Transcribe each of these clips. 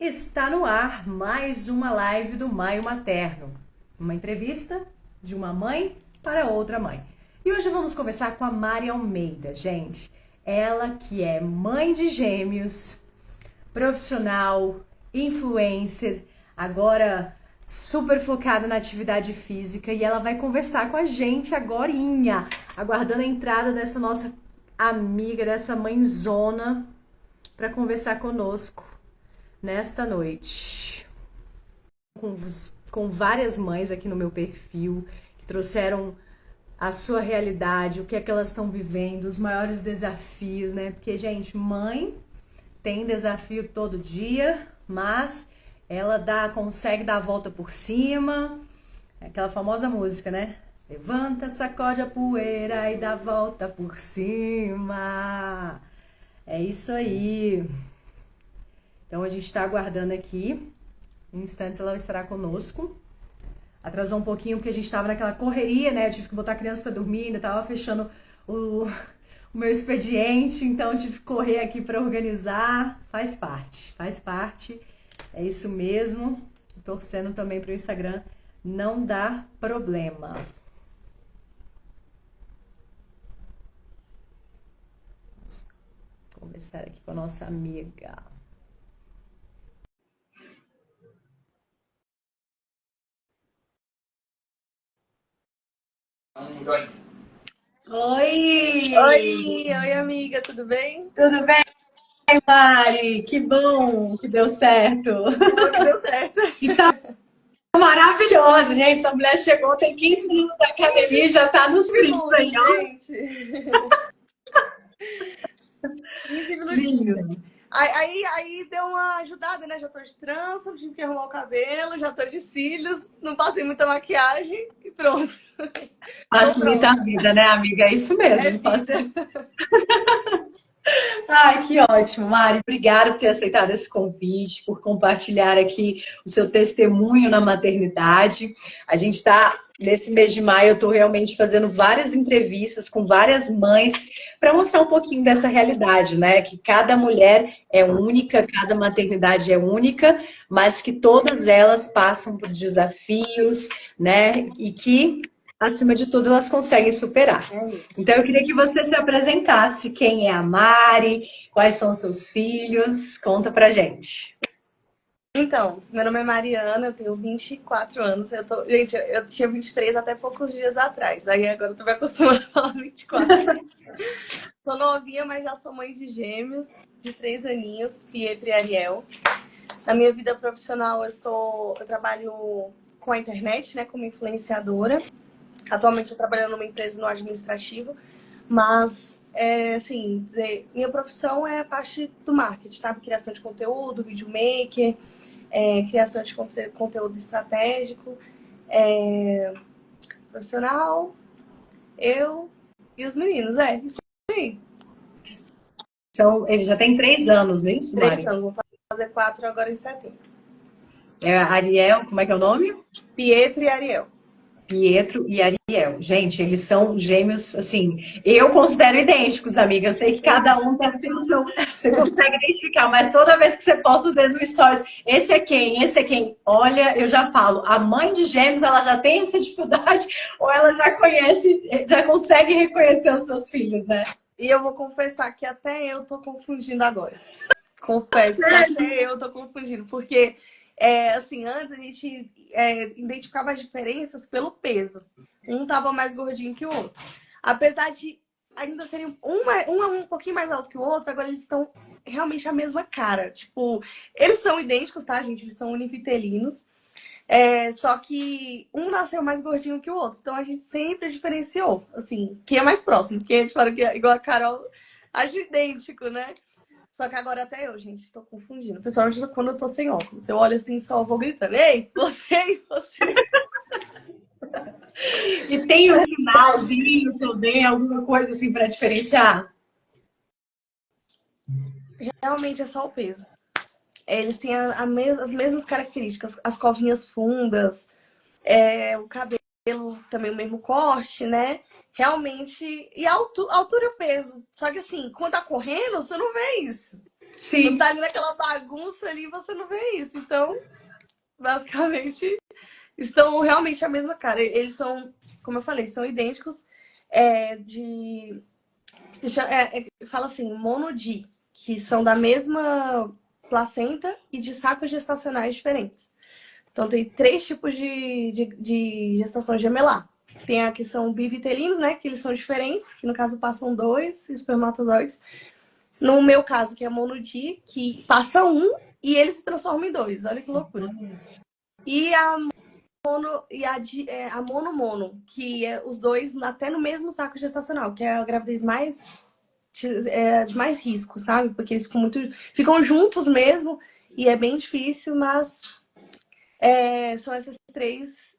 Está no ar mais uma live do Maio Materno. Uma entrevista de uma mãe para outra mãe. E hoje vamos conversar com a Mari Almeida, gente. Ela que é mãe de gêmeos, profissional, influencer, agora super focada na atividade física, e ela vai conversar com a gente agorinha, aguardando a entrada dessa nossa amiga, dessa mãezona, para conversar conosco nesta noite. Com várias mães aqui no meu perfil, que trouxeram a sua realidade, o que é que elas estão vivendo, os maiores desafios, né? Porque, gente, mãe tem desafio todo dia, mas ela consegue dar a volta por cima. É aquela famosa música, né? Levanta, sacode a poeira e dá a volta por cima. É isso aí. Então a gente está aguardando aqui. Em instantes ela estará conosco. Atrasou um pouquinho porque a gente estava naquela correria, né? Eu tive que botar a criança para dormir, ainda estava fechando o meu expediente, então eu tive que correr aqui para organizar. Faz parte, faz parte. É isso mesmo. Torcendo também para o Instagram não dar problema. Vamos conversar aqui com a nossa amiga. Oi! Oi, amiga, tudo bem? Tudo bem, Mari? Que bom que deu certo. Que bom que deu certo. E tá maravilhoso, gente. Essa mulher chegou, tem 15 minutos da academia e já tá nos trinta Minutos, aí, ó. gente. 15 Linda. minutinhos. Aí deu uma ajudada, né? Já tô de trança, não tive que arrumar o cabelo, já tô de cílios, não passei muita maquiagem e pronto. Tô Facilita a pronta. vida, né, amiga? É isso É mesmo. vida. Ai, que ótimo, Mari. Obrigada por ter aceitado esse convite, por compartilhar aqui o seu testemunho na maternidade. A gente está, nesse mês de maio, eu estou realmente fazendo várias entrevistas com várias mães para mostrar um pouquinho dessa realidade, né? Que cada mulher é única, cada maternidade é única, mas que todas elas passam por desafios, né? E que, acima de tudo, elas conseguem superar. É isso. Então, eu queria que você se apresentasse. Quem é a Mari? Quais são os seus filhos? Conta pra gente. Então, meu nome é Mariana, eu tenho 24 anos. Gente, eu tinha 23 até poucos dias atrás. Aí agora eu tô me acostumando a falar 24. Tô novinha, mas já sou mãe de gêmeos, de 3 aninhos, Pietro e Ariel. Na minha vida profissional, eu trabalho com a internet, né, como influenciadora. Atualmente eu trabalho numa empresa no administrativo, mas, assim, minha profissão é a parte do marketing, sabe? Criação de conteúdo, videomaker, criação de conteúdo estratégico, profissional, eu e os meninos, isso aí. Ele já tem 3 anos, não é isso, 3 Mari? anos, vou fazer 4 agora em setembro. É a Ariel, como é que é o nome? Pietro e Ariel. Pietro e Ariel. Gente, eles são gêmeos, assim, eu considero idênticos, amiga. Eu sei que cada um deve ter o seu. Você consegue identificar, mas toda vez que você posta, às vezes, um stories, esse é quem? Esse é quem? Olha, eu já falo, a mãe de gêmeos, ela já tem essa dificuldade, ou ela já conhece, já consegue reconhecer os seus filhos, né? E eu vou confessar que até eu tô confundindo agora. Confesso que até eu tô confundindo, porque, assim, antes a gente identificava as diferenças pelo peso. Um tava mais gordinho que o outro. Apesar de ainda serem um pouquinho mais alto que o outro, agora eles estão realmente a mesma cara. Tipo, eles são idênticos, tá, gente? Eles são univitelinos. Só que um nasceu mais gordinho que o outro. Então a gente sempre diferenciou, assim, quem é mais próximo. Porque a gente fala que é igual a Carol, acho idêntico, né? Só que agora até eu, gente, tô confundindo. Principalmente quando eu tô sem óculos. Eu olho assim, só vou gritando. Ei, você, você. E tem um finalzinho também, alguma coisa assim para diferenciar? Realmente é só o peso. Eles têm as mesmas características. As covinhas fundas, o cabelo também o mesmo corte, né? Realmente. E a altura e o peso. Só que assim, quando tá correndo, você não vê isso. Quando Sim. tá ali naquela bagunça ali, você não vê isso. Então, basicamente, estão realmente a mesma cara. Eles são, como eu falei, são idênticos. De fala assim, monodi, que são da mesma placenta e de sacos gestacionais diferentes. Então, tem 3 tipos de gestação gemelar. Tem a que são bivitelinos, né? Que eles são diferentes, que no caso passam 2 espermatozoides. No meu caso, que é monodi, que passa 1 e ele se transforma em 2. Olha que loucura. E a mono-mono, que é os dois até no mesmo saco gestacional, que é a gravidez de mais risco, sabe? Porque eles ficam juntos mesmo e é bem difícil, mas são essas três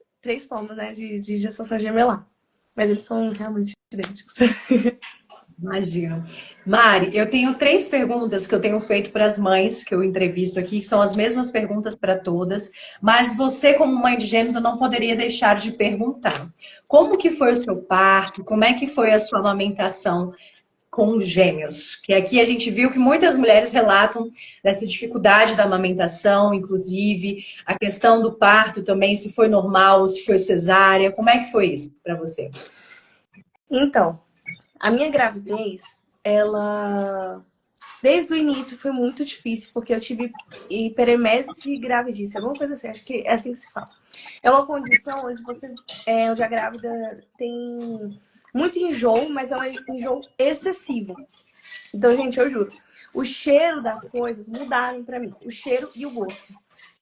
formas, né, de gestação gemelar. Mas eles são realmente idênticos. Imagino. Mari, eu tenho 3 perguntas que eu tenho feito para as mães que eu entrevisto aqui, que são as mesmas perguntas para todas, mas você, como mãe de gêmeos, eu não poderia deixar de perguntar. Como que foi o seu parto? Como é que foi a sua amamentação com os gêmeos? Que aqui a gente viu que muitas mulheres relatam dessa dificuldade da amamentação, inclusive a questão do parto também, se foi normal, se foi cesárea. Como é que foi isso para você? Então, a minha gravidez, ela desde o início foi muito difícil, porque eu tive hiperemesis gravidice, alguma coisa assim, acho que é assim que se fala. É uma condição onde a grávida tem muito enjoo, mas é um enjoo excessivo. Então, gente, eu juro, o cheiro das coisas mudaram pra mim, o cheiro e o gosto.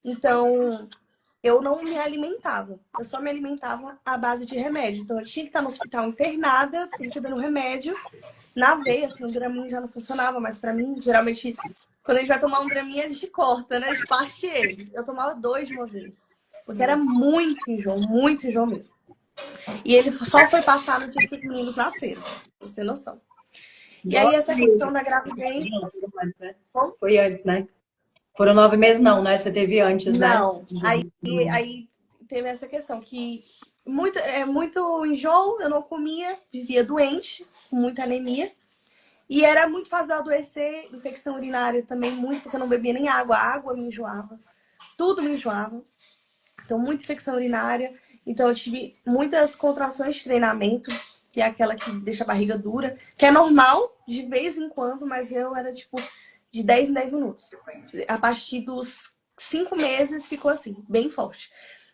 Então, eu não me alimentava, eu só me alimentava à base de remédio. Então, eu tinha que estar no hospital internada, recebendo remédio na veia, assim, o Dramin já não funcionava mais pra mim. Geralmente, quando a gente vai tomar um Dramin, a gente corta, né? A gente parte ele. Eu tomava 2 de uma vez. Porque era muito enjoo mesmo. E ele só foi passar no dia que os meninos nasceram. Pra você ter noção. E aí, essa questão da gravidez. Bom, Foi antes, né? Foram 9 meses, não, né? Você teve antes, né? não. Aí teve essa questão que muito enjoo, eu não comia, vivia doente, com muita anemia. E era muito fácil de adoecer, infecção urinária também, muito, porque eu não bebia nem água. A água me enjoava, tudo me enjoava. Então, muita infecção urinária. Então, eu tive muitas contrações de treinamento, que é aquela que deixa a barriga dura, que é normal, de vez em quando, mas eu era, tipo, de 10 em 10 minutos. A partir dos 5 meses, ficou assim, bem forte.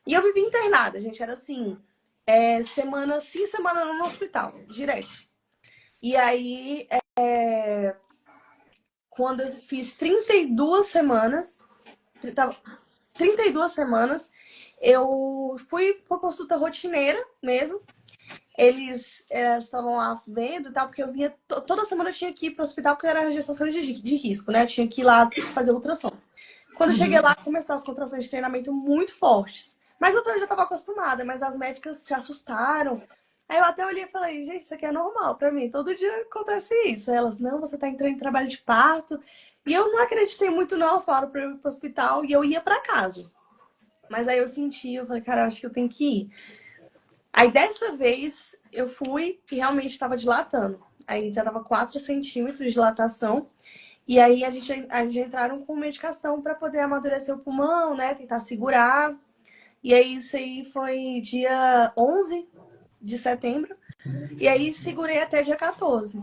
E eu vivi internada, gente, era assim, semana sim, semana não no hospital, direto. E aí, quando eu fiz 32 semanas, 32 semanas, eu fui pra consulta rotineira mesmo. Eles estavam lá vendo e tal, porque eu vinha. Toda semana eu tinha que ir pro hospital, porque era gestação de risco, né? Eu tinha que ir lá fazer ultrassom. Quando eu cheguei lá, começou as contrações de treinamento muito fortes. Mas eu já estava acostumada, mas as médicas se assustaram. Aí eu até olhei e falei, gente, isso aqui é normal pra mim. Todo dia acontece isso. Aí elas, não, você tá entrando em trabalho de parto. E eu não acreditei muito, não. Elas falaram pra eu ir pro hospital e eu ia pra casa. Mas aí eu senti, eu falei, cara, eu acho que eu tenho que ir. Aí dessa vez eu fui e realmente estava dilatando. Aí já tava 4 centímetros de dilatação. E aí a gente entraram com medicação para poder amadurecer o pulmão, né? Tentar segurar. E aí isso aí foi dia 11 de setembro. E aí segurei até dia 14.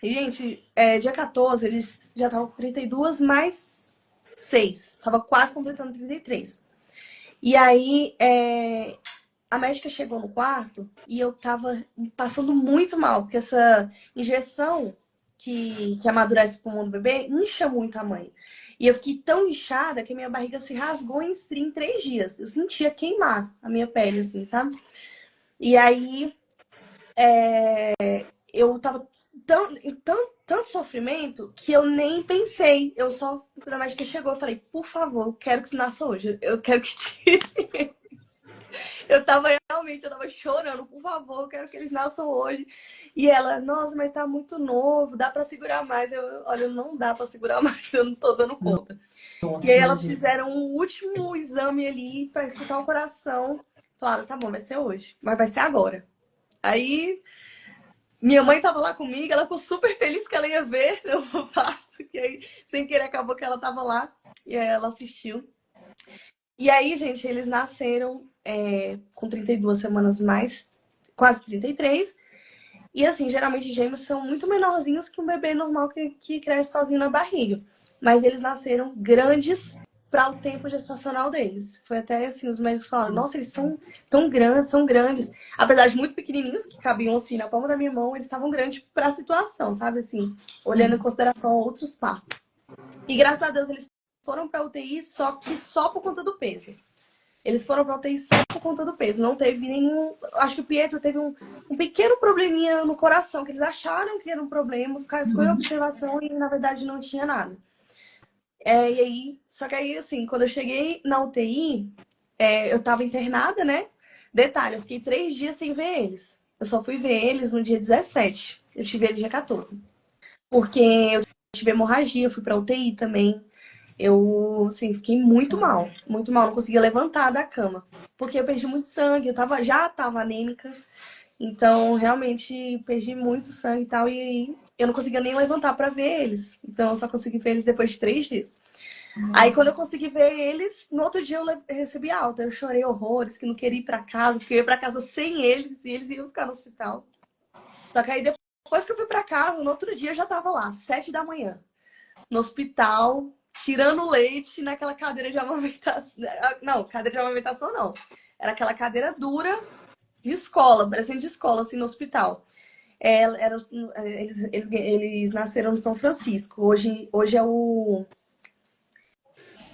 E, gente, dia 14 eles já estavam com 32 mais 6. Tava quase completando 33. E aí a médica chegou no quarto e eu tava passando muito mal, porque essa injeção que amadurece o pulmão do bebê incha muito a mãe. E eu fiquei tão inchada que a minha barriga se rasgou em 3 dias. Eu sentia queimar a minha pele, assim, sabe? E aí eu tava tanto sofrimento que eu nem pensei. Eu só, quando a médica chegou, eu falei, por favor, eu quero que isso nasça hoje. Eu quero que tire. Eu tava chorando, por favor, eu quero que eles nasçam hoje. E ela, nossa, mas tá muito novo, dá pra segurar mais. Olha, não dá pra segurar mais, eu não tô dando conta. E Nossa, aí elas imagina. fizeram um último exame ali pra escutar o coração. Falaram, tá bom, vai ser hoje, mas vai ser agora. Aí Minha mãe tava lá comigo, ela ficou super feliz que ela ia ver eu parto, porque aí, sem querer, acabou que ela tava lá e aí ela assistiu. E aí, gente, eles nasceram com 32 semanas mais, quase 33. E assim, geralmente gêmeos são muito menorzinhos que um bebê normal que cresce sozinho na barriga. Mas eles nasceram grandes para o tempo gestacional deles. Foi até assim, os médicos falaram, nossa, eles são tão grandes, são grandes. Apesar de muito pequenininhos, que cabiam assim na palma da minha mão, eles estavam grandes para a situação, sabe assim, olhando em consideração outros partos. E graças a Deus eles foram para UTI, só que só por conta do peso. Eles foram pra UTI só por conta do peso. Não teve nenhum. Acho que o Pietro teve um pequeno probleminha no coração, que eles acharam que era um problema, ficou em observação e na verdade não tinha nada. E aí, só que aí, assim, quando eu cheguei na UTI, eu tava internada, né? Detalhe, eu fiquei 3 dias sem ver eles. Eu só fui ver eles no dia 17. Eu tive eles dia 14. Porque eu tive hemorragia, eu fui pra UTI também. Eu, assim, fiquei muito mal, não conseguia levantar da cama, porque eu perdi muito sangue, já tava anêmica, então realmente perdi muito sangue e tal, e eu não conseguia nem levantar pra ver eles, então eu só consegui ver eles depois de 3 dias. Aí quando eu consegui ver eles, no outro dia eu recebi alta, eu chorei horrores, que não queria ir pra casa, porque eu ia pra casa sem eles, e eles iam ficar no hospital. Só que aí depois que eu fui pra casa, no outro dia eu já tava lá, 7 da manhã, no hospital, tirando leite naquela cadeira de amamentação. Não, cadeira de amamentação não. Era aquela cadeira dura de escola, parecendo de escola, assim, no hospital. Eles nasceram no São Francisco. Hoje é o.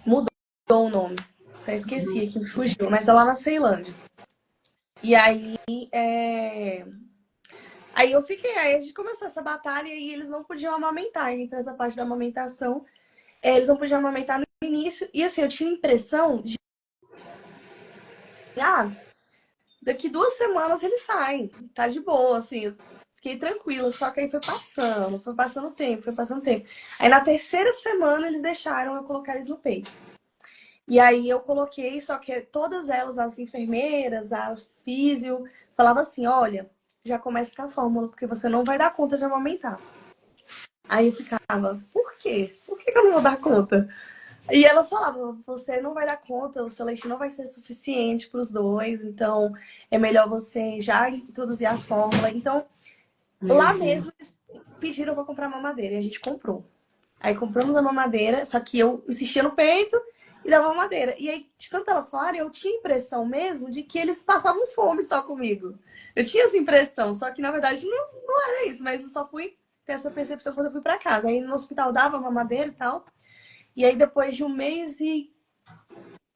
Mudou o nome. Até esqueci aqui, fugiu. Mas é lá na Ceilândia. E aí. Aí eu fiquei. Aí a gente começou essa batalha e eles não podiam amamentar. Entre essa parte da amamentação. Eles não podiam amamentar no início. E assim, eu tinha a impressão de. Ah, daqui 2 semanas eles saem. Tá de boa, assim. Eu fiquei tranquila. Só que aí foi passando o tempo, foi passando o tempo. Aí na terceira semana eles deixaram eu colocar eles no peito. E aí eu coloquei, só que todas elas, as enfermeiras, a físio, falava assim, olha, já começa com a fórmula, porque você não vai dar conta de amamentar. Aí eu ficava, por quê? Por que eu não vou dar conta? E elas falavam, você não vai dar conta, o seu leite não vai ser suficiente para os dois, então é melhor você já introduzir a fórmula. Então, lá mesmo, eles pediram para comprar mamadeira e a gente comprou. Aí compramos a mamadeira, só que eu insistia no peito e dava mamadeira. E aí, de tanto elas falarem, eu tinha a impressão mesmo de que eles passavam fome só comigo. Eu tinha essa impressão, só que na verdade não era isso, mas eu só fui ter essa percepção quando eu fui para casa. Aí no hospital dava mamadeira e tal. E aí, depois de 1 mês e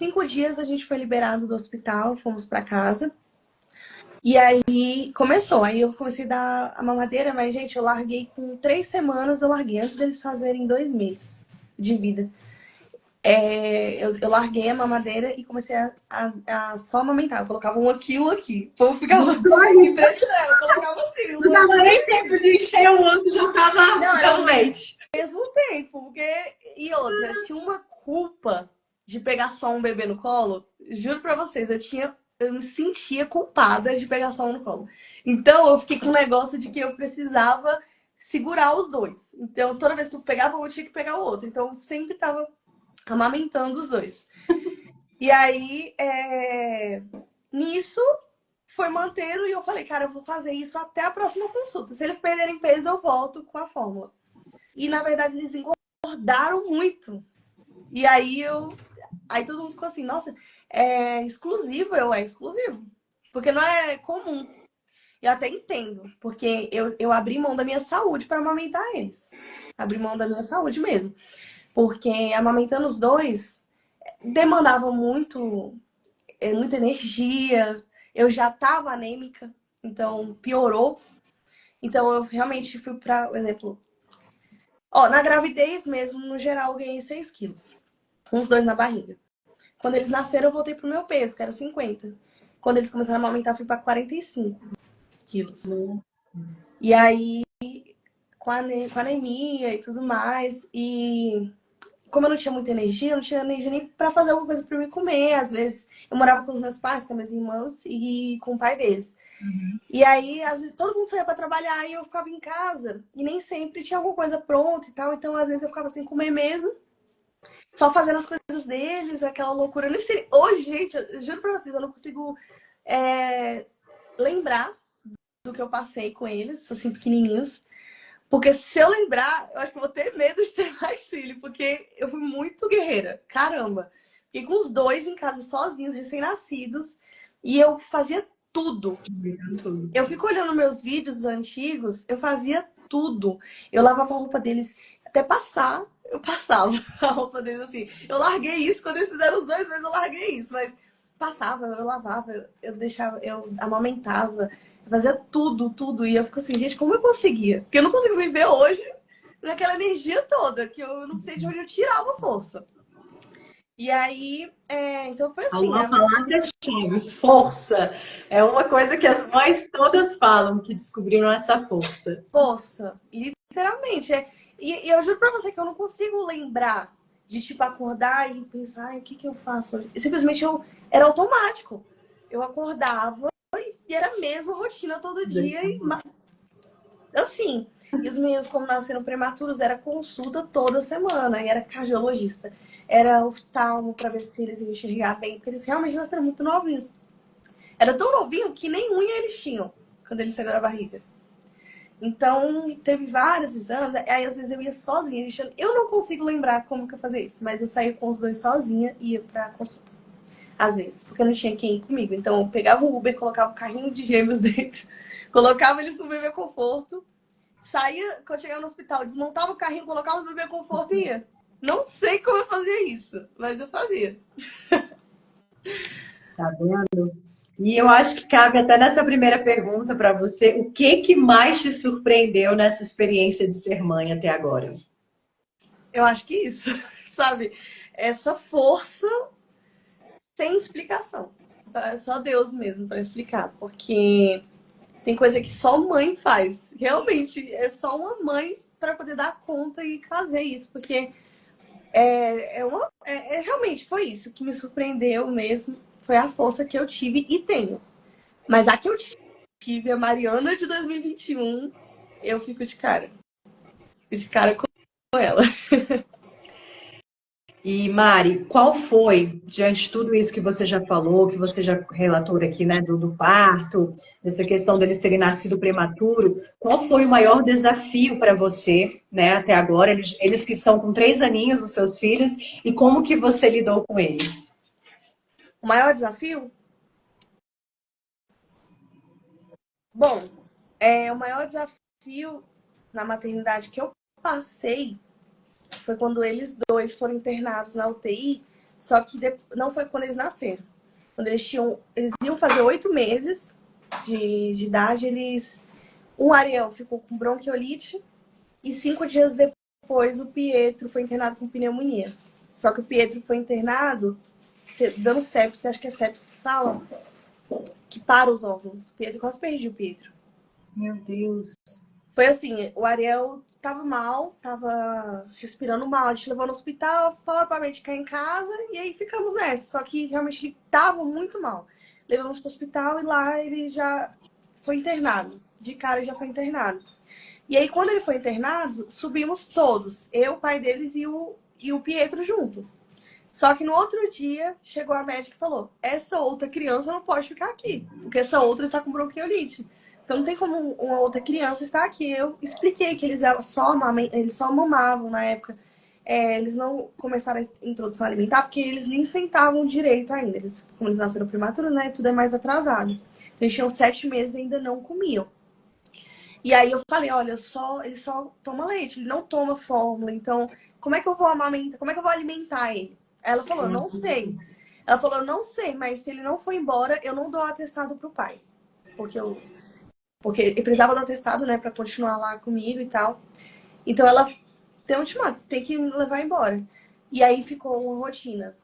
5 dias, a gente foi liberado do hospital, fomos para casa. E aí começou. Aí eu comecei a dar a mamadeira, mas, gente, eu larguei com 3 semanas, eu larguei antes deles fazerem 2 meses de vida. Eu larguei a mamadeira e comecei a só amamentar. Eu colocava um aqui, um aqui. O povo ficava impressionado. Eu colocava assim. Não dava nem tempo de encher o outro, já tava dando leite. Ao mesmo tempo, porque. E outra, tinha uma culpa de pegar só um bebê no colo. Juro pra vocês, eu me sentia culpada de pegar só um no colo. Então eu fiquei com um negócio de que eu precisava segurar os dois. Então toda vez que eu pegava um, eu tinha que pegar o outro. Então eu sempre tava amamentando os dois. E aí, nisso, foi mantendo e eu falei, cara, eu vou fazer isso até a próxima consulta. Se eles perderem peso, eu volto com a fórmula. E na verdade eles engordaram muito. E aí todo mundo ficou assim, nossa, é exclusivo, é exclusivo. Porque não é comum. Eu até entendo, porque eu abri mão da minha saúde para amamentar eles. Abri mão da minha saúde mesmo. Porque amamentando os dois demandava muita energia. Eu já estava anêmica, então piorou. Então eu realmente fui para, por exemplo, na gravidez mesmo, no geral, eu ganhei 6 quilos. Com os dois na barriga. Quando eles nasceram, eu voltei pro meu peso, que era 50. Quando eles começaram a amamentar, eu fui para 45 quilos. E aí, com anemia e tudo mais, e como eu não tinha muita energia, eu não tinha energia nem pra fazer alguma coisa pra eu me comer. Às vezes, eu morava com os meus pais, com as minhas irmãs e com o pai deles. E aí, todo mundo saía pra trabalhar e eu ficava em casa. E nem sempre tinha alguma coisa pronta e tal. Então, às vezes, eu ficava sem comer mesmo. Só fazendo as coisas deles, aquela loucura. Eu nem sei. Hoje, gente, eu juro pra vocês, eu não consigo lembrar do que eu passei com eles, assim, pequenininhos. Porque se eu lembrar, eu acho que eu vou ter medo de ter mais filho. Porque eu fui muito guerreira. Caramba. Fiquei com os dois em casa sozinhos, recém-nascidos. E eu fazia tudo. Eu fico olhando meus vídeos antigos, eu fazia tudo. Eu lavava a roupa deles até passar, eu passava a roupa deles assim. Eu larguei isso quando eles fizeram os 2 meses, eu larguei isso, mas passava, eu lavava, eu deixava, eu amamentava, eu fazia tudo, tudo. E eu fico assim, gente, como eu conseguia? Porque eu não consigo viver hoje naquela energia toda, que eu não sei de onde eu tirava a força. E aí, então foi assim. Uma palavra-chave, força. É uma coisa que as mães todas falam, que descobriram essa força. Força, literalmente. E eu juro pra você que eu não consigo lembrar de, tipo, acordar e pensar, ai, o que que eu faço hoje? Simplesmente era automático. Eu acordava e era a mesma rotina todo dia. E, assim, e os meninos, como nasceram prematuros, era consulta toda semana. E era cardiologista, era oftalmo pra ver se eles iam enxergar bem, porque eles realmente nasceram muito novinhos. Era tão novinho que nem unha eles tinham quando eles saíram da barriga. Então, teve vários exames, aí às vezes eu ia sozinha. Eu não consigo lembrar como que eu fazia isso, mas eu saía com os dois sozinha e ia pra consulta. Às vezes, porque não tinha quem ir comigo. Então, eu pegava o Uber, colocava o carrinho de gêmeos dentro, colocava eles no bebê conforto, saía, quando chegava no hospital, desmontava o carrinho, colocava no bebê conforto e ia. Não sei como eu fazia isso, mas eu fazia. Tá vendo? E eu acho que cabe até nessa primeira pergunta para você, o que mais te surpreendeu nessa experiência de ser mãe até agora? Eu acho que isso, sabe? Essa força sem explicação. Só Deus mesmo para explicar, porque tem coisa que só mãe faz. Realmente, é só uma mãe para poder dar conta e fazer isso, porque realmente foi isso que me surpreendeu mesmo. Foi a força que eu tive e tenho. Mas a que eu tive, a Mariana de 2021, eu fico de cara. Fico de cara com ela. E Mari, qual foi, diante de tudo isso que você já falou, que você já relatou aqui, né, do parto, dessa questão deles terem nascido prematuro, qual foi o maior desafio para você, né, até agora, eles que estão com 3 aninhos, os seus filhos, e como que você lidou com ele? O maior desafio? Bom, o maior desafio na maternidade que eu passei foi quando eles dois foram internados na UTI, só que não foi quando eles nasceram. Quando eles iam fazer 8 meses de idade, o Ariel ficou com bronquiolite e 5 dias depois o Pietro foi internado com pneumonia. Só que o Pietro foi internado dando sepse, acho que é sepse que fala, que para os órgãos. O Pietro, quase perdi o Pietro. Meu Deus. Foi assim, o Ariel tava mal, tava respirando mal, a gente levou no hospital, falaram pra mãe ficar em casa e aí ficamos nessa. Só que realmente ele tava muito mal. Levamos pro hospital e lá ele já foi internado. De cara ele já foi internado. E aí quando ele foi internado, subimos todos. Eu, o pai deles e o Pietro junto. Só que no outro dia, chegou a médica e falou: essa outra criança não pode ficar aqui, porque essa outra está com bronquiolite. Então não tem como uma outra criança estar aqui. Eu expliquei que eles só mamavam na época. Eles não começaram a introdução alimentar porque eles nem sentavam direito ainda. Como eles nasceram prematuros, né? Tudo é mais atrasado. Então, eles tinham 7 meses e ainda não comiam. E aí eu falei, olha, ele só toma leite, ele não toma fórmula. Então, como é que eu vou amamentar? Como é que eu vou alimentar ele? Ela falou, não sei. Ela falou, eu não sei, mas se ele não for embora, eu não dou atestado pro pai. Porque ele precisava do atestado, né, pra continuar lá comigo e tal. Então ela deu um ultimato, tem que levar embora. E aí ficou uma rotina.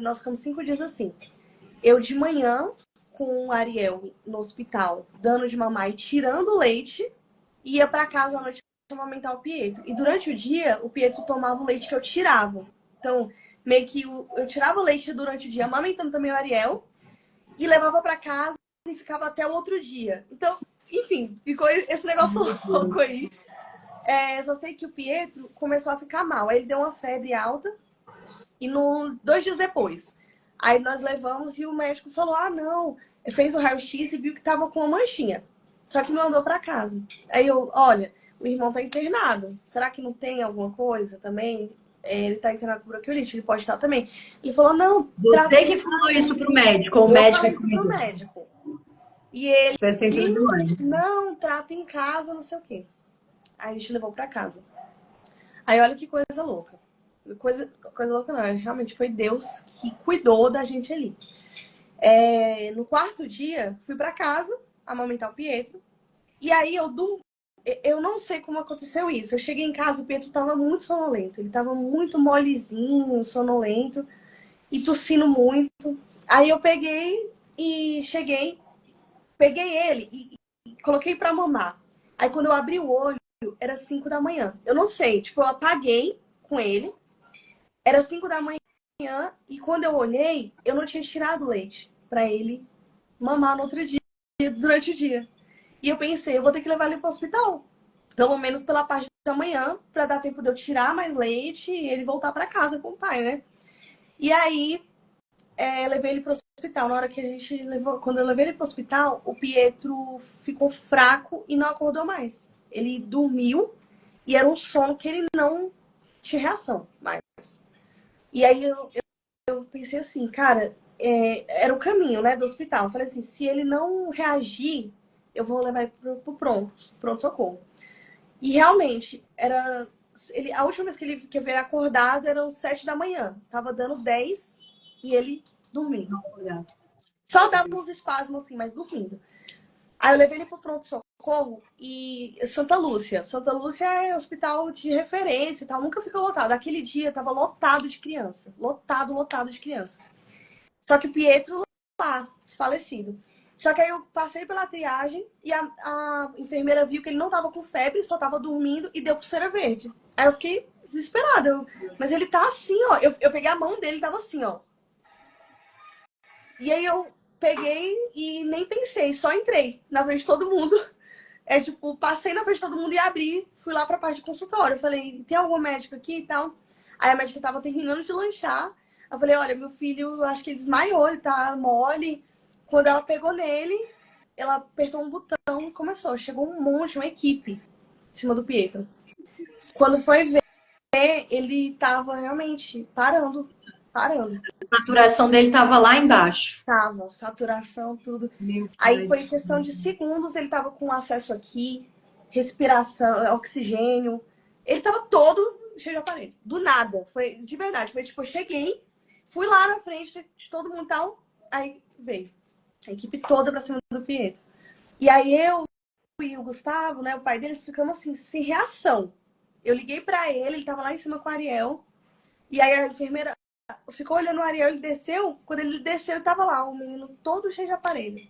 Nós ficamos 5 dias assim. Eu de manhã, com o Ariel no hospital, dando de mamar e tirando o leite, ia pra casa à noite amamentar o Pietro. E durante o dia, o Pietro tomava o leite que eu tirava. Então, meio que eu tirava o leite durante o dia, amamentando também o Ariel, e levava para casa e ficava até o outro dia. Então, enfim, ficou esse negócio louco aí. Só sei que o Pietro começou a ficar mal. Aí ele deu uma febre alta e 2 dias depois. Aí nós levamos e o médico falou, não, fez o raio-x e viu que tava com uma manchinha. Só que me mandou para casa. Aí eu, olha, o irmão tá internado. Será que não tem alguma coisa também? Ele tá internado por bronquiolite, ele pode estar também. Ele falou, não, Você que falou isso pro médico, ou o médico falei que isso pro cuidou? médico. E ele, Você sentiu demais. não, trata em casa, não sei o quê. Aí a gente levou pra casa. Aí olha que coisa louca. Coisa louca não, realmente foi Deus que cuidou da gente ali. No quarto dia, fui pra casa amamentar o Pietro. E aí eu não sei como aconteceu isso. Eu cheguei em casa, o Pietro tava muito sonolento. Ele tava muito molezinho, sonolento e tossindo muito. Aí eu peguei e peguei ele e coloquei pra mamar. Aí quando eu abri o olho, era 5 da manhã. Eu não sei, tipo, eu apaguei com ele. Era 5 da manhã e quando eu olhei, eu não tinha tirado leite pra ele mamar no outro dia, durante o dia. E eu pensei, eu vou ter que levar ele pro hospital. Pelo menos pela parte da manhã, pra dar tempo de eu tirar mais leite e ele voltar pra casa com o pai, né? E aí, levei ele pro hospital. Na hora que a gente levou, quando eu levei ele pro hospital, o Pietro ficou fraco e não acordou mais. Ele dormiu e era um sono que ele não tinha reação mais. E aí eu pensei assim, cara, era o caminho, né, do hospital. Eu falei assim, se ele não reagir, eu vou levar ele pro pronto-socorro. E realmente, a última vez que ele veio acordado eram 7 da manhã. Tava dando 10 e ele dormindo. Só dava uns espasmos assim, mas dormindo. Aí eu levei ele pro pronto-socorro e Santa Lúcia. Santa Lúcia é hospital de referência e tal, nunca fica lotado. Aquele dia tava lotado de criança. Lotado de criança. Só que o Pietro lá, desfalecido. Só que aí eu passei pela triagem e a enfermeira viu que ele não tava com febre, só tava dormindo e deu pulseira verde. Aí eu fiquei desesperada. Mas ele tá assim, ó. Eu peguei a mão dele, tava assim, ó. E aí eu peguei e nem pensei, só entrei na frente de todo mundo. Tipo, passei na frente de todo mundo e abri, fui lá pra parte de consultório. Eu falei, tem algum médico aqui e tal? Aí a médica tava terminando de lanchar. Eu falei, olha, meu filho, acho que ele desmaiou, ele tá mole. Quando ela pegou nele, ela apertou um botão e começou. Chegou um monte, uma equipe em cima do Pietro. Quando foi ver, ele tava realmente parando. A saturação dele estava lá embaixo. Tava, saturação, tudo. Aí foi questão de segundos, ele tava com acesso aqui, respiração, oxigênio. Ele tava todo cheio de aparelho. Do nada. Foi, de verdade. Foi tipo, eu cheguei, fui lá na frente de todo mundo e tal, aí veio a equipe toda pra cima do Pietro. E aí eu e o Gustavo, né, o pai deles, ficamos assim, sem reação. Eu liguei pra ele tava lá em cima com o Ariel. E aí a enfermeira ficou olhando o Ariel, ele desceu. Quando ele desceu, ele tava lá, o menino todo cheio de aparelho.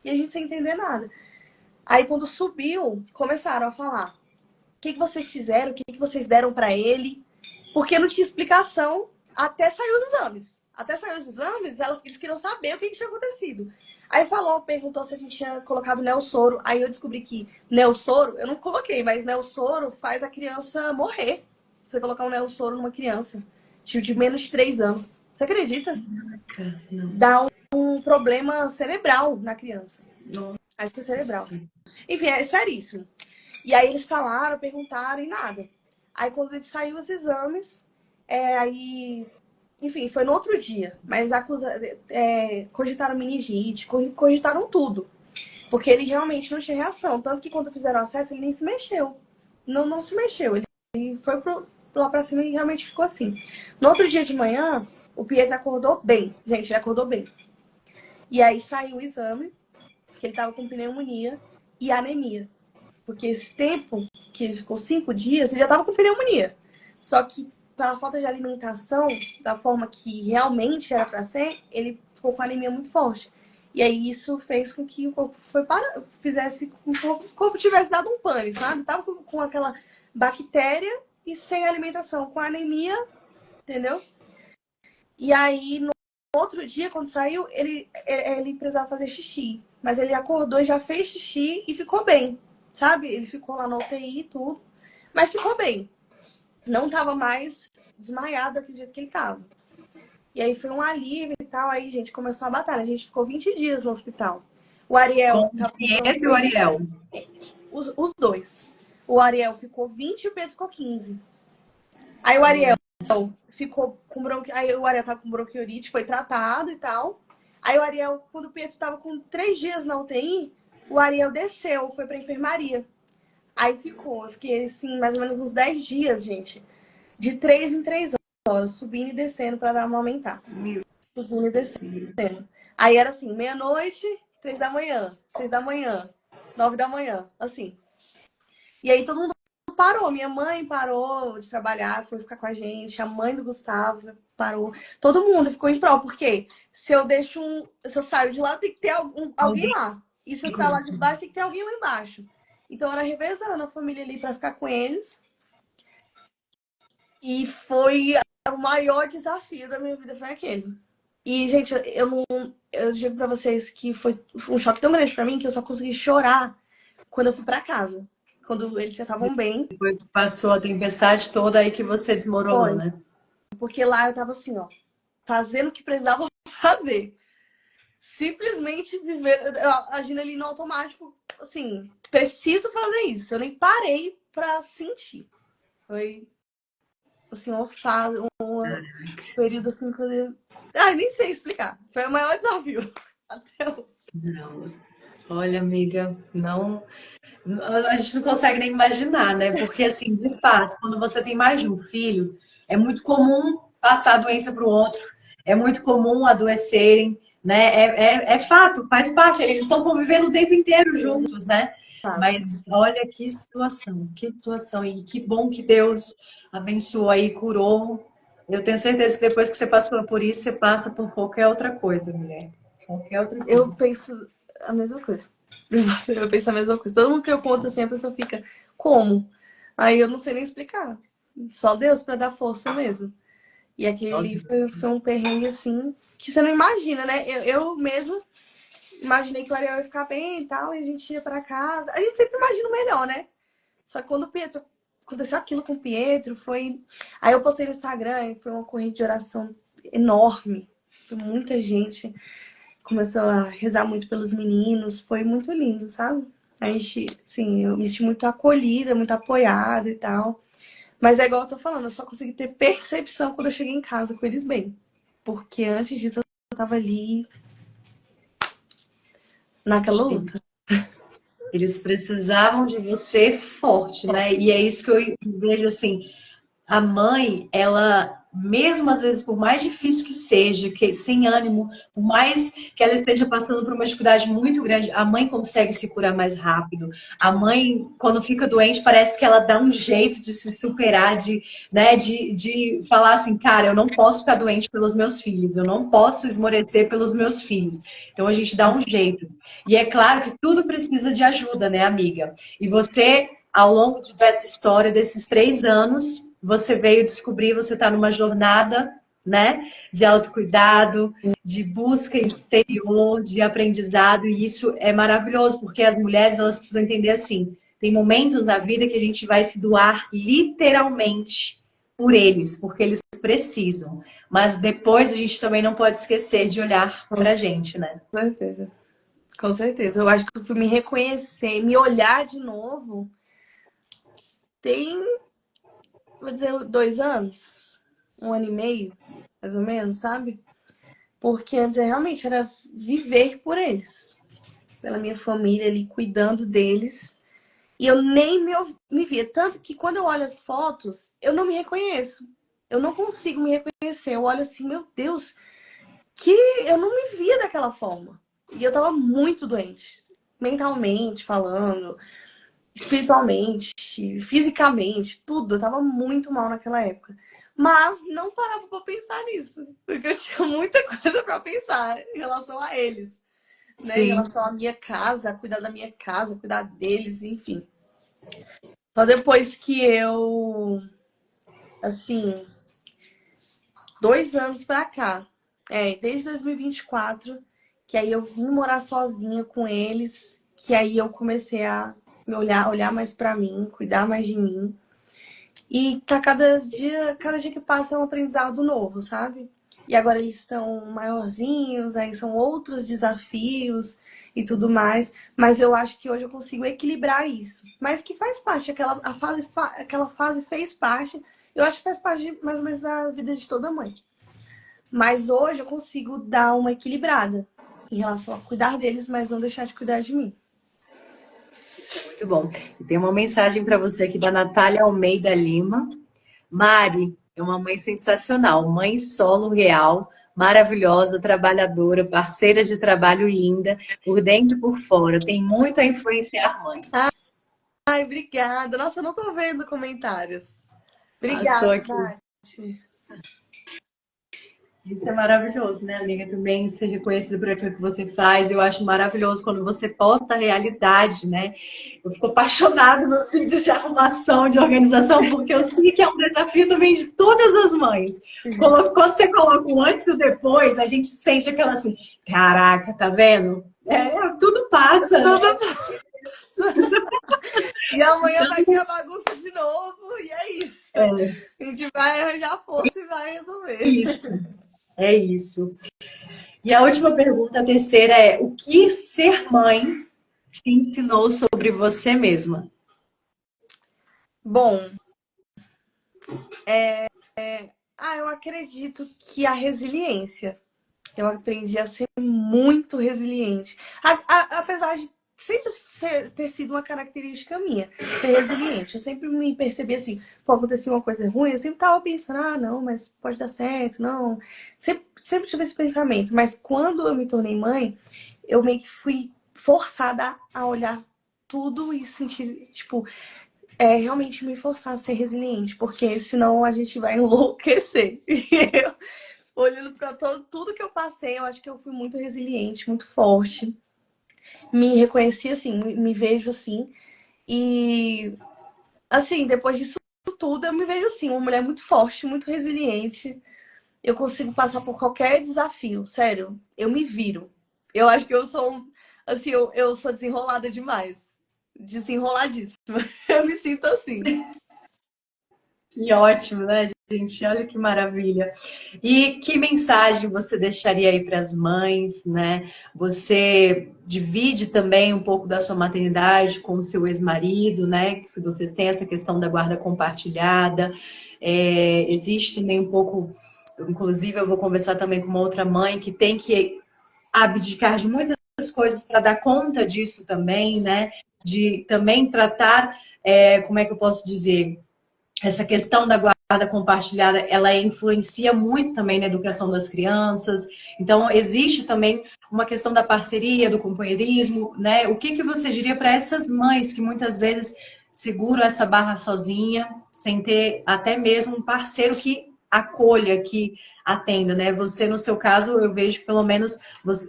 E a gente sem entender nada. Aí quando subiu, começaram a falar. O que vocês fizeram? O que vocês deram pra ele? Porque não tinha explicação até sair os exames. Até sair os exames, eles queriam saber o que tinha acontecido. Aí perguntou se a gente tinha colocado Neossoro. Aí eu descobri que Neossoro, eu não coloquei, mas Neossoro faz a criança morrer. Se você colocar um Neossoro numa criança, tipo de menos de 3 anos. Você acredita? Dá um problema cerebral na criança. Nossa. Acho que é cerebral. Enfim, é seríssimo. E aí eles falaram, perguntaram e nada. Aí quando saiu os exames, enfim, foi no outro dia. Mas cogitaram meningite, cogitaram tudo. Porque ele realmente não tinha reação. Tanto que quando fizeram acesso, ele nem se mexeu. Não se mexeu. Ele foi lá pra cima e realmente ficou assim. No outro dia de manhã, o Pietro acordou bem. Gente, ele acordou bem. E aí saiu o exame, que ele tava com pneumonia e anemia. Porque esse tempo, que ele ficou 5 dias, ele já tava com pneumonia. Só que pela falta de alimentação, da forma que realmente era pra ser, ele ficou com anemia muito forte. E aí isso fez com que o corpo fizesse com que o corpo tivesse dado um pane, sabe? Tava com aquela bactéria e sem alimentação, com anemia, entendeu? E aí, no outro dia, quando saiu, ele precisava fazer xixi. Mas ele acordou e já fez xixi e ficou bem, sabe? Ele ficou lá na UTI e tudo, mas ficou bem. Não tava mais desmaiado daquele jeito que ele tava. E aí foi um alívio e tal. Aí, gente, começou a batalha. A gente ficou 20 dias no hospital. O Ariel Com tava o com Pedro e o Ariel. os dois. O Ariel ficou 20 e o Pedro ficou 15. Aí o Ariel ficou com Aí o Ariel tava com bronquiolite, foi tratado e tal. Aí o Ariel, quando o Pedro tava com 3 dias na UTI, o Ariel desceu, foi pra enfermaria. Aí ficou, eu fiquei assim, mais ou menos uns 10 dias, gente. De 3 em 3 horas, subindo e descendo pra dar uma aumentar. Subindo e descendo. Aí era assim, meia-noite, 3 da manhã, 6 da manhã, 9 da manhã, assim. E aí todo mundo parou. Minha mãe parou de trabalhar, foi ficar com a gente. A mãe do Gustavo parou. Todo mundo ficou em prol, porque se eu deixo se eu saio de lá, tem que ter alguém lá. E se eu saio lá de baixo, tem que ter alguém lá embaixo. Então era revezando a família ali pra ficar com eles. E foi o maior desafio da minha vida, foi aquele. E, gente, eu digo pra vocês que foi um choque tão grande pra mim que eu só consegui chorar quando eu fui pra casa. Quando eles já estavam bem. Depois que passou a tempestade toda aí que você desmoronou, Foi. né? Porque lá eu tava assim, ó, fazendo o que precisava fazer. Simplesmente viver, agindo ali no automático, assim, preciso fazer isso. Eu nem parei pra sentir. Foi, assim, um período assim que eu... Ai, nem sei explicar. Foi o maior desafio até hoje. Não. Olha, amiga, não. A gente não consegue nem imaginar, né? Porque, assim, de fato, quando você tem mais de um filho, é muito comum passar a doença para o outro, é muito comum adoecerem, né? É fato, faz parte, eles estão convivendo o tempo inteiro juntos, né? Mas olha que situação, que situação. E que bom que Deus abençoou aí, curou. Eu tenho certeza que depois que você passou por isso, você passa por qualquer outra coisa, mulher. Qualquer outra Eu coisa. penso a mesma coisa. Eu penso a mesma coisa. Todo mundo que eu conto assim, a pessoa fica, como? Aí eu não sei nem explicar. Só Deus pra dar força mesmo. E aquele foi um perrengue assim que você não imagina, né? Eu mesmo imaginei que o Ariel ia ficar bem e tal, e a gente ia pra casa. A gente sempre imagina o melhor, né? Só que quando o Pietro aconteceu aquilo com o Pietro, foi. Aí eu postei no Instagram e foi uma corrente de oração enorme. Foi muita gente. Começou a rezar muito pelos meninos. Foi muito lindo, sabe? A gente, sim, eu me senti muito acolhida, muito apoiada e tal. Mas é igual eu tô falando, eu só consegui ter percepção quando eu cheguei em casa com eles bem. Porque antes disso eu tava ali naquela luta. Eles precisavam de você forte, né? E é isso que eu vejo assim. A mãe, ela, mesmo às vezes, por mais difícil que seja, que sem ânimo, por mais que ela esteja passando por uma dificuldade muito grande, a mãe consegue se curar mais rápido. A mãe, quando fica doente, parece que ela dá um jeito de se superar, né, de falar assim, cara, eu não posso ficar doente pelos meus filhos, eu não posso esmorecer pelos meus filhos. Então a gente dá um jeito. E é claro que tudo precisa de ajuda, né, amiga? E você, ao longo dessa história, desses 3 anos, você veio descobrir, você está numa jornada, né, de autocuidado, de busca interior, de aprendizado, e isso é maravilhoso, porque as mulheres, elas precisam entender assim, tem momentos na vida que a gente vai se doar literalmente por eles, porque eles precisam, mas depois a gente também não pode esquecer de olhar pra gente, né? Com certeza. Com certeza. Eu acho que eu fui me reconhecer, me olhar de novo, tem, vou dizer, 2 anos, 1 ano e meio, mais ou menos, sabe? Porque antes realmente era viver por eles, pela minha família ali, cuidando deles. E eu nem me via. Tanto que quando eu olho as fotos, eu não me reconheço. Eu não consigo me reconhecer. Eu olho assim, meu Deus, que eu não me via daquela forma. E eu tava muito doente. Mentalmente falando, espiritualmente, fisicamente, tudo. Eu tava muito mal naquela época. Mas não parava pra pensar nisso. Porque eu tinha muita coisa pra pensar em relação a eles. Né? Em Sim. relação à minha casa, cuidar da minha casa, cuidar deles, enfim. Só depois que eu, assim, 2 anos pra cá. Desde 2024, que aí eu vim morar sozinha com eles, que aí eu comecei a me olhar mais pra mim, cuidar mais de mim. E tá cada dia que passa é um aprendizado novo, sabe? E agora eles estão maiorzinhos, aí são outros desafios e tudo mais. Mas eu acho que hoje eu consigo equilibrar isso. Mas que faz parte, aquela fase fez parte. Eu acho que faz parte mais ou menos da vida de toda mãe. Mas hoje eu consigo dar uma equilibrada em relação a cuidar deles, mas não deixar de cuidar de mim. Isso é muito bom. E tem uma mensagem para você aqui da Natália Almeida Lima. Mari é uma mãe sensacional, mãe solo real, maravilhosa, trabalhadora, parceira de trabalho linda, por dentro e por fora. Tem muito a influenciar mães. Ai, obrigada. Nossa, eu não tô vendo comentários. Passou Obrigada, aqui. Nath. Isso é maravilhoso, né, amiga? Também ser reconhecido por aquilo que você faz. Eu acho maravilhoso quando você posta a realidade, né? Eu fico apaixonada nos vídeos de arrumação, de organização, porque eu sei que é um desafio também de todas as mães. Quando você coloca o antes e o depois, a gente sente aquela assim, caraca, tá vendo? Tudo passa, né? Tudo E amanhã vai vir a bagunça de novo, e é isso. A gente vai arranjar força e vai resolver. É isso. E a última pergunta, a terceira é: o que ser mãe te ensinou sobre você mesma? Bom, eu acredito que a resiliência. Eu aprendi a ser muito resiliente. Apesar de sempre ter sido uma característica minha, ser resiliente. Eu sempre me percebi assim, pô, acontecia uma coisa ruim, eu sempre tava pensando, não, mas pode dar certo, não. Sempre tive esse pensamento. Mas quando eu me tornei mãe, eu meio que fui forçada a olhar tudo e sentir, tipo, realmente me forçar a ser resiliente, porque senão a gente vai enlouquecer. E eu, olhando para tudo que eu passei, eu acho que eu fui muito resiliente, muito forte. Me reconheci assim, me vejo assim. E, assim, depois disso tudo, eu me vejo assim, uma mulher muito forte, muito resiliente. Eu consigo passar por qualquer desafio, sério. Eu me viro. Eu acho que eu sou, assim, eu sou desenrolada demais. Desenroladíssima. Eu me sinto assim. Que ótimo, né, gente? Olha que maravilha. E que mensagem você deixaria aí para as mães, né? Você divide também um pouco da sua maternidade com o seu ex-marido, né? Se vocês têm essa questão da guarda compartilhada, existe também um pouco. Inclusive, eu vou conversar também com uma outra mãe que tem que abdicar de muitas coisas para dar conta disso também, né? De também tratar, como é que eu posso dizer? Essa questão da guarda compartilhada, ela influencia muito também na educação das crianças. Então, existe também uma questão da parceria, do companheirismo, né? O que você diria para essas mães que muitas vezes seguram essa barra sozinha, sem ter até mesmo um parceiro que acolha, que atenda, né? Você, no seu caso, eu vejo que pelo menos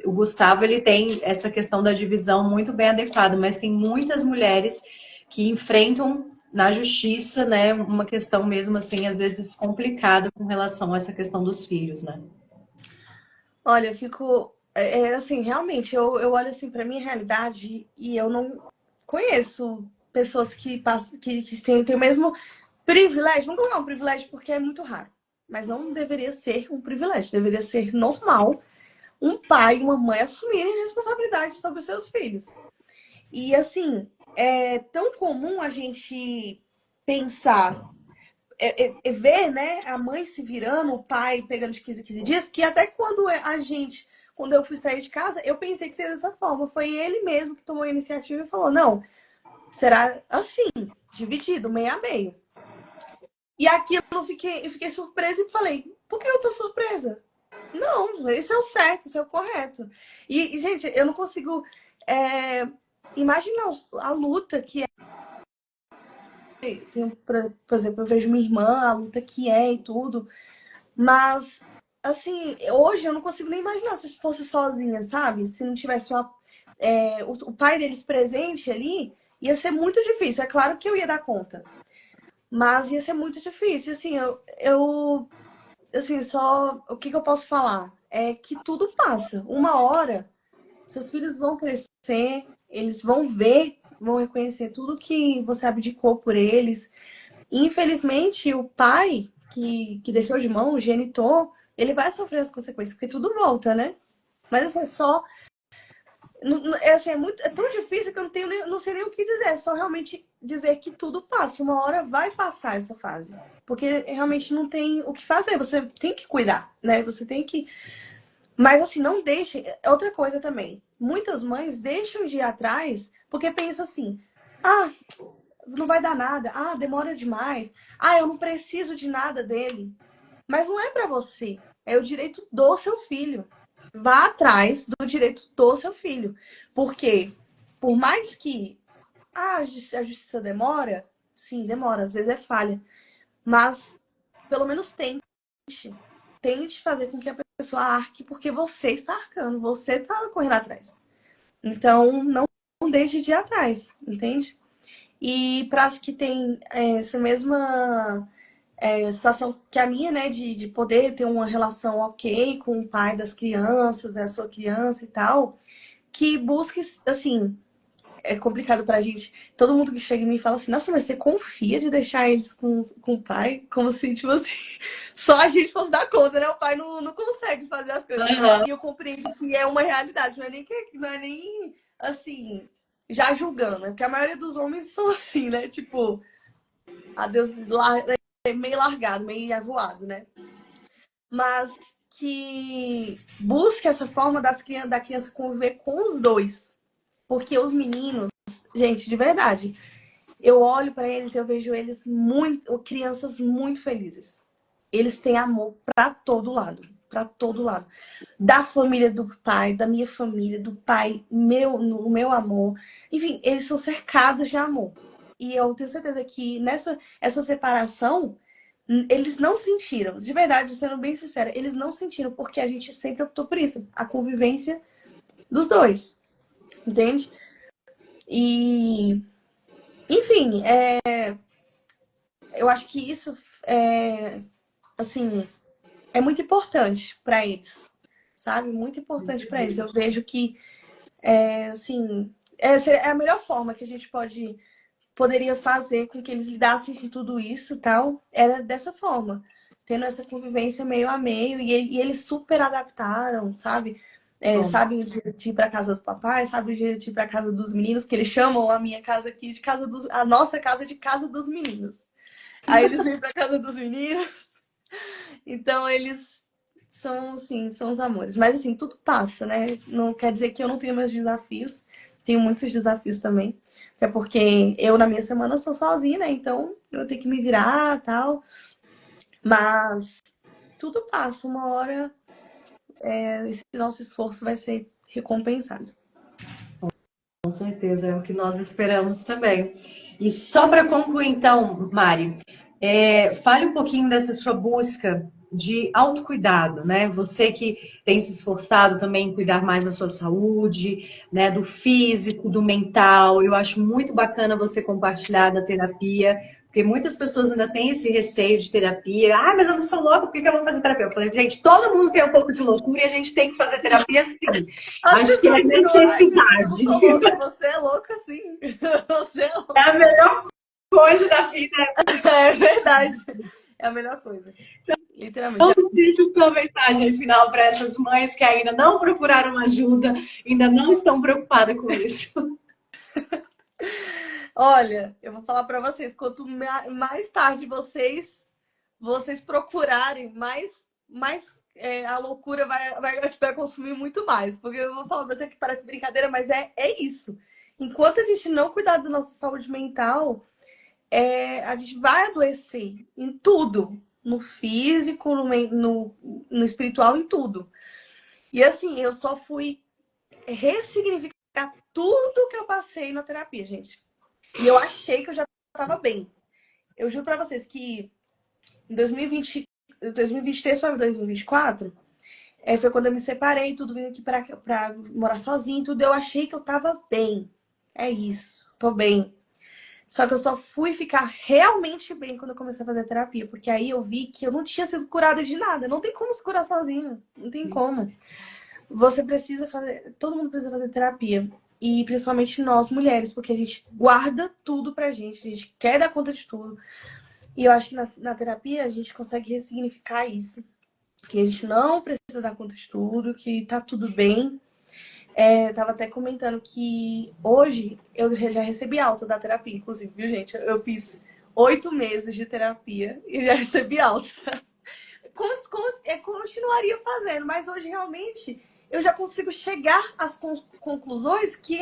o Gustavo, ele tem essa questão da divisão muito bem adequada, mas tem muitas mulheres que enfrentam na justiça, né, uma questão mesmo assim, às vezes complicada com relação a essa questão dos filhos, né? Olha, eu fico. Assim, realmente, eu olho assim pra minha realidade e eu não conheço pessoas que passam, que têm o mesmo privilégio. Vamos colocar um privilégio porque é muito raro. Mas não deveria ser um privilégio, deveria ser normal um pai e uma mãe assumirem responsabilidade sobre os seus filhos. E assim, é tão comum a gente pensar, ver, né, a mãe se virando, o pai pegando de 15 em 15 dias, que até quando eu fui sair de casa, eu pensei que seria dessa forma. Foi ele mesmo que tomou a iniciativa e falou, não, será assim, dividido, meio a meio. E aquilo eu fiquei surpresa e falei, por que eu tô surpresa? Não, esse é o certo, esse é o correto. Gente, eu não consigo imaginar a luta que é. Por exemplo, eu vejo minha irmã, a luta que é e tudo. Mas, assim, hoje eu não consigo nem imaginar se fosse sozinha, sabe? Se não tivesse o pai deles presente ali, ia ser muito difícil. É claro que eu ia dar conta. Mas ia ser muito difícil. Assim, eu assim, só o que eu posso falar? É que tudo passa. Uma hora, seus filhos vão crescer, eles vão ver, vão reconhecer tudo que você abdicou por eles. Infelizmente, o pai que deixou de mão, o genitor, ele vai sofrer as consequências, porque tudo volta, né? Mas assim, é só. É, assim, é tão difícil que eu não sei nem o que dizer. É só realmente dizer que tudo passa. Uma hora vai passar essa fase. Porque realmente não tem o que fazer. Você tem que cuidar, né? Você tem que. Mas assim, não deixe. Outra coisa também. Muitas mães deixam de ir atrás porque pensam assim: ah, não vai dar nada. Ah, demora demais. Ah, eu não preciso de nada dele. Mas não é para você. É o direito do seu filho. Vá atrás do direito do seu filho. Porque, por mais que a justiça demora, sim, demora, às vezes é falha. Mas, pelo menos tente. Tente fazer com que a pessoa arque, porque você está arcando, você está correndo atrás. Então, não deixe de ir atrás, entende? E para as que têm essa mesma situação que a minha, né, de poder ter uma relação ok com o pai das crianças, da sua criança e tal, que busque, assim, é complicado pra gente. Todo mundo que chega em mim fala assim, nossa, mas você confia de deixar eles com o pai? Como se, tipo assim, só a gente fosse dar conta, né? O pai não consegue fazer as coisas. Aham. E eu compreendo que é uma realidade, não é nem assim, já julgando, né? Porque a maioria dos homens são assim, né? Tipo, a Deus meio largado, meio avoado, né? Mas que busque essa forma da criança conviver com os dois. Porque os meninos, gente, de verdade, eu olho para eles e eu vejo eles muito, crianças muito felizes. Eles têm amor para todo lado, para todo lado. Da família do pai, da minha família, do pai, o meu amor. Enfim, eles são cercados de amor. E eu tenho certeza que essa separação eles não sentiram, de verdade, sendo bem sincera, eles não sentiram porque a gente sempre optou por isso, a convivência dos dois, entende? E, enfim, eu acho que isso assim, é muito importante para eles, sabe? Muito importante para eles. Eu vejo que, assim, essa é a melhor forma que a gente poderia fazer com que eles lidassem com tudo isso e tal, era dessa forma, tendo essa convivência meio a meio, e eles super adaptaram, sabe? Bom, Sabem o dia de ir para casa do papai, sabem o dia de ir para casa dos meninos, que eles chamam a minha casa aqui de a nossa casa de casa dos meninos. Aí eles vêm para casa dos meninos, então eles são, assim, são os amores. Mas, assim, tudo passa, né? Não quer dizer que eu não tenho meus desafios. Tenho muitos desafios também. Até porque eu, na minha semana, sou sozinha, né? Então, eu tenho que me virar e tal. Mas tudo passa. Uma hora, esse nosso esforço vai ser recompensado. com certeza, é o que nós esperamos também. E só para concluir, então, Mari, fale um pouquinho dessa sua busca de autocuidado, né? Você que tem se esforçado também em cuidar mais da sua saúde, né? Do físico, do mental. Eu acho muito bacana você compartilhar da terapia, porque muitas pessoas ainda têm esse receio de terapia. Ah, mas eu não sou louca, por que eu vou fazer terapia? Eu falei, gente, todo mundo tem um pouco de loucura e a gente tem que fazer terapia sim. As Acho que é pessoas ficam, ai meu Deus, eu não sou necessidade. louca, você é louca sim. Você é É louca. a melhor coisa da vida. É verdade. É a melhor coisa. Literalmente. Então, deixa sua mensagem final para essas mães que ainda não procuraram ajuda, ainda não estão preocupadas com isso. Olha, eu vou falar pra vocês, quanto mais tarde vocês procurarem, mais a loucura vai consumir muito mais. Porque eu vou falar pra você que parece brincadeira, mas é isso. Enquanto a gente não cuidar da nossa saúde mental, a gente vai adoecer em tudo. No físico, no espiritual, em tudo. E assim, eu só fui ressignificar tudo que eu passei na terapia, gente. E eu achei que eu já tava bem. Eu juro pra vocês que em 2023 para 2024, foi quando eu me separei, tudo vindo aqui pra morar sozinho, tudo. Eu achei que eu tava bem. É isso, tô bem. Só que eu só fui ficar realmente bem quando eu comecei a fazer terapia. Porque aí eu vi que eu não tinha sido curada de nada. Não tem como se curar sozinho. Não tem como. Você precisa fazer... Todo mundo precisa fazer terapia. E principalmente nós, mulheres. Porque a gente guarda tudo pra gente. A gente quer dar conta de tudo. E eu acho que na terapia a gente consegue ressignificar isso. Que a gente não precisa dar conta de tudo. Que tá tudo bem. Eu tava até comentando que hoje eu já recebi alta da terapia, inclusive, viu, gente? Eu fiz 8 meses de terapia e já recebi alta. Continuaria fazendo, mas hoje realmente eu já consigo chegar às conclusões que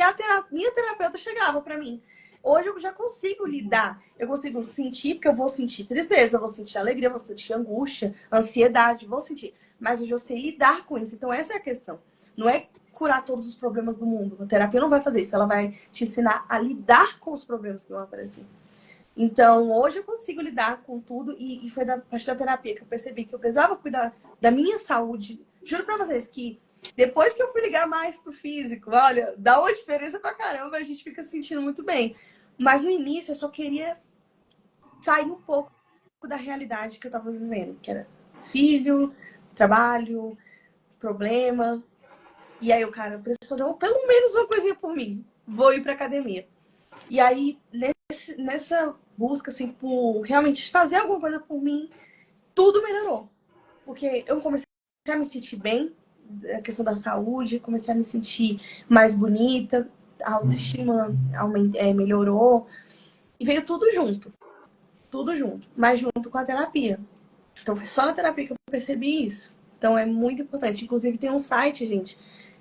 minha terapeuta chegava pra mim. Hoje eu já consigo lidar, eu consigo sentir, porque eu vou sentir tristeza, vou sentir alegria, vou sentir angústia, ansiedade, vou sentir. Mas hoje eu sei lidar com isso, então essa é a questão. Não é curar todos os problemas do mundo. A terapia não vai fazer isso. Ela vai te ensinar a lidar com os problemas que vão aparecer. Então, hoje eu consigo lidar com tudo. E foi da parte da terapia que eu percebi que eu precisava cuidar da minha saúde. Juro pra vocês que depois que eu fui ligar mais pro físico, olha, dá uma diferença pra caramba. A gente fica se sentindo muito bem. Mas no início eu só queria sair um pouco da realidade que eu tava vivendo. Que era filho, trabalho, problema... E aí, cara, eu preciso fazer pelo menos uma coisinha por mim. Vou ir pra academia. E aí, nessa busca, assim, por realmente fazer alguma coisa por mim, tudo melhorou. Porque eu comecei a me sentir bem, a questão da saúde, comecei a me sentir mais bonita, a autoestima melhorou. E veio tudo junto. Tudo junto. Mas junto com a terapia. Então, foi só na terapia que eu percebi isso. Então, é muito importante. Inclusive, tem um site, gente,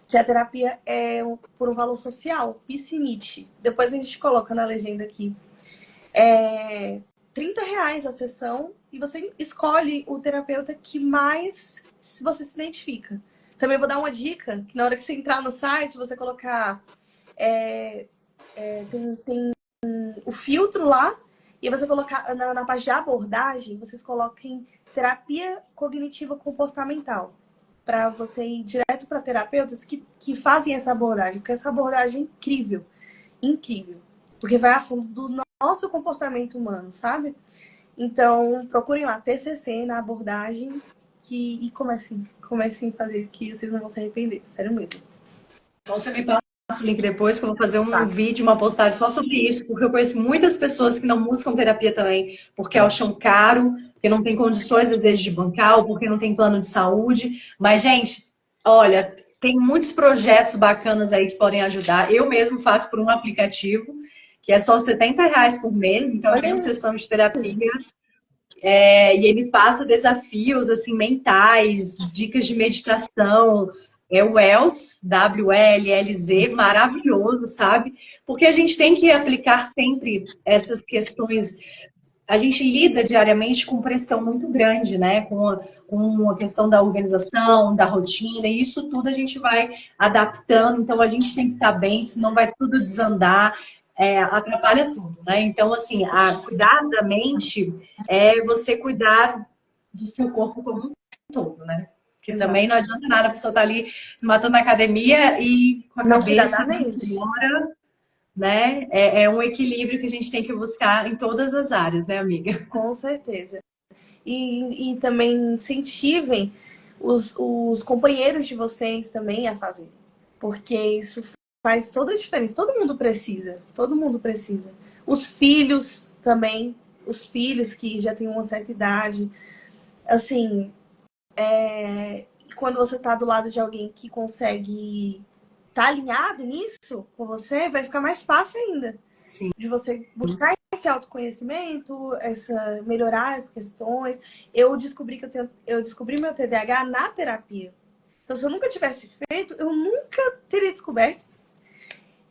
que a terapia é por um valor social, Piscinite. Depois a gente coloca na legenda aqui. É R$ 30 a sessão e você escolhe o terapeuta que mais você se identifica. Também vou dar uma dica, que na hora que você entrar no site, você colocar... tem o filtro lá, e você colocar na parte de abordagem, vocês coloquem terapia cognitiva comportamental. Para você ir direto para terapeutas que fazem essa abordagem. Porque essa abordagem é incrível. Incrível. Porque vai a fundo do nosso comportamento humano, sabe? Então, procurem lá, TCC na abordagem e comecem a fazer, que vocês não vão se arrepender. Sério mesmo. Então, você me passa o link depois, que eu vou fazer um vídeo, uma postagem só sobre isso, porque eu conheço muitas pessoas que não buscam terapia também, porque acham caro, porque não tem condições, às vezes, de bancar, ou porque não tem plano de saúde. Mas, gente, olha, tem muitos projetos bacanas aí que podem ajudar. Eu mesmo faço por um aplicativo, que é só R$ 70 por mês, então eu tenho sessão de terapia. E ele passa desafios, assim, mentais, dicas de meditação. É o Wells, WLLZ, maravilhoso, sabe? Porque a gente tem que aplicar sempre essas questões. A gente lida diariamente com pressão muito grande, né? Com a questão da organização, da rotina, e isso tudo a gente vai adaptando. Então, a gente tem que estar bem, senão vai tudo desandar, atrapalha tudo, né? Então, assim, cuidar da mente é você cuidar do seu corpo como um todo, né? Porque também não adianta nada a pessoa estar ali se matando na academia e com a cabeça fora, né? É um equilíbrio que a gente tem que buscar em todas as áreas, né, amiga? Com certeza. E também incentivem os companheiros de vocês também a fazer. Porque isso faz toda a diferença. Todo mundo precisa. Todo mundo precisa. Os filhos também. Os filhos que já têm uma certa idade. Assim, quando você tá do lado de alguém que consegue estar alinhado nisso com você, vai ficar mais fácil ainda. Sim. De você buscar esse autoconhecimento, melhorar as questões. Eu descobri meu TDAH na terapia. Então, se eu nunca tivesse feito, eu nunca teria descoberto.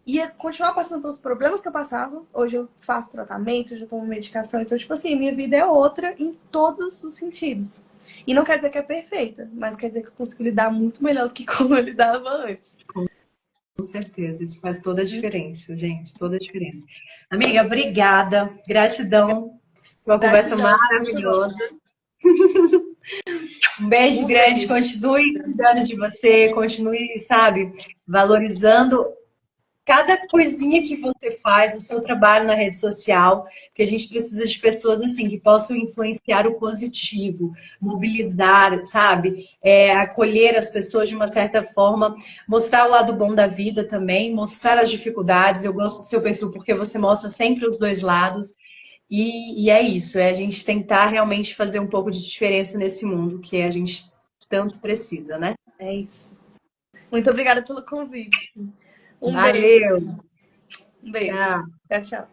Ia continuar passando pelos problemas que eu passava. Hoje eu faço tratamento, eu tomo medicação. Então, tipo assim, minha vida é outra em todos os sentidos. E não quer dizer que é perfeita, mas quer dizer que eu consigo lidar muito melhor do que como eu lidava antes. Com certeza, isso faz toda a diferença, gente, toda a diferença. Amiga, obrigada, gratidão. Foi uma conversa maravilhosa. Um beijo grande, continue cuidando de você, continue, sabe, valorizando cada coisinha que você faz, o seu trabalho na rede social, porque a gente precisa de pessoas assim que possam influenciar o positivo, mobilizar, sabe? Acolher as pessoas de uma certa forma, mostrar o lado bom da vida também, mostrar as dificuldades. Eu gosto do seu perfil porque você mostra sempre os dois lados. E é isso, é a gente tentar realmente fazer um pouco de diferença nesse mundo que a gente tanto precisa, né? É isso. Muito obrigada pelo convite. Um beijo. Valeu! Um beijo. Tchau! Tchau, tchau.